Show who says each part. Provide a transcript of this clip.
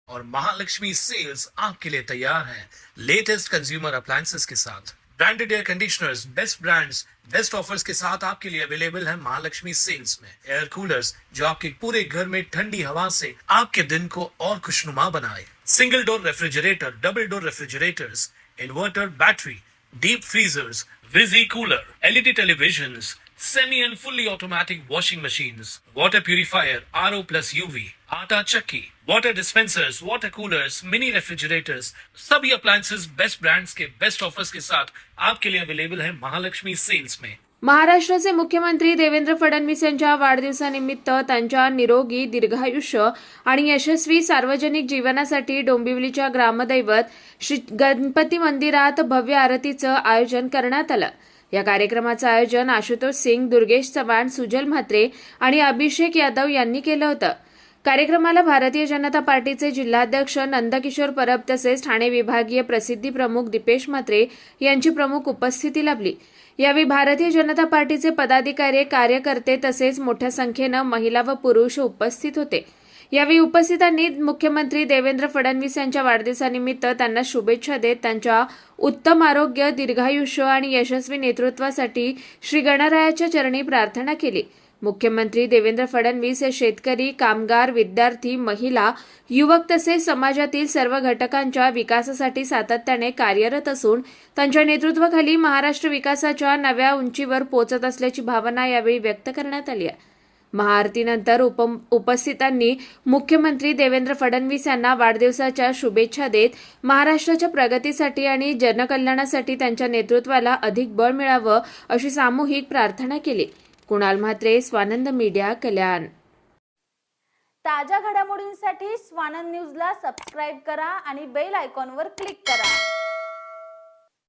Speaker 1: और महालक्ष्मी सेल्स आपके लिए तैयार है लेटेस्ट कंज्यूमर अप्लायंसेस के साथ। Branded air conditioners, best brands, best offers के साथ आपके लिए अवेलेबल है महालक्ष्मी सेल्स में। एयर कूलर्स जो आपके पूरे घर में ठंडी हवा से आपके दिन को और खुशनुमा बनाए। Single door refrigerator, double door refrigerators, inverter battery, deep freezers, visi cooler, LED televisions, semi and fully automatic washing machines, water purifier, RO plus UV, आटा चक्की, water dispensers, water coolers, mini refrigerators, सभी appliances best brands के best offers के साथ आपके लिए available है Mahalakshmi sales में।
Speaker 2: महाराष्ट्राचे मुख्यमंत्री देवेंद्र फडणवीस यांच्या वाढदिवसानिमित्त त्यांच्या निरोगी दीर्घायुष्य आणि यशस्वी सार्वजनिक जीवनासाठी डोंबिवलीच्या ग्रामदैवत श्री गणपती मंदिरात भव्य आरतीचं आयोजन करण्यात आलं। या कार्यक्रमाचं आयोजन आशुतोष सिंग, दुर्गेश चव्हाण, सुजल म्हात्रे आणि अभिषेक यादव यांनी केलं होतं। कार्यक्रमाला भारतीय जनता पार्टीचे जिल्हाध्यक्ष नंदकिशोर परब तसेच ठाणे विभागीय प्रसिद्धी प्रमुख दीपेश म्हात्रे यांची प्रमुख उपस्थिती लाभली। यावेळी भारतीय जनता पार्टीचे पदाधिकारी, कार्यकर्ते तसेच मोठ्या संख्येनं महिला व पुरुष उपस्थित होते। यावेळी उपस्थितांनी मुख्यमंत्री देवेंद्र फडणवीस यांच्या वाढदिवसानिमित्त त्यांना शुभेच्छा देत त्यांच्या उत्तम आरोग्य, दीर्घायुष्य आणि यशस्वी नेतृत्वासाठी श्री गणरायाच्या चरणी प्रार्थना केली। मुख्यमंत्री देवेंद्र फडणवीस हे शेतकरी, कामगार, विद्यार्थी, महिला, युवक तसेच समाजातील सर्व घटकांच्या विकासासाठी सातत्याने कार्यरत असून त्यांच्या नेतृत्वाखाली महाराष्ट्र विकासाच्या नव्या उंचीवर पोहोचत असल्याची भावना यावेळी व्यक्त करण्यात आली आहे। महाआरतीनंतर उपस्थितांनी मुख्यमंत्री देवेंद्र फडणवीस यांना वाढदिवसाच्या शुभेच्छा देत महाराष्ट्राच्या प्रगतीसाठी आणि जनकल्याणासाठी त्यांच्या नेतृत्वाला अधिक बळ मिळावं अशी सामूहिक प्रार्थना केली। कुणाल म्हात्रे, स्वानंद मीडिया, कल्याण।
Speaker 3: ताज्या घडामोडींसाठी स्वानंद न्यूजला सबस्क्राइब करा आणि बेल आयकॉनवर क्लिक करा।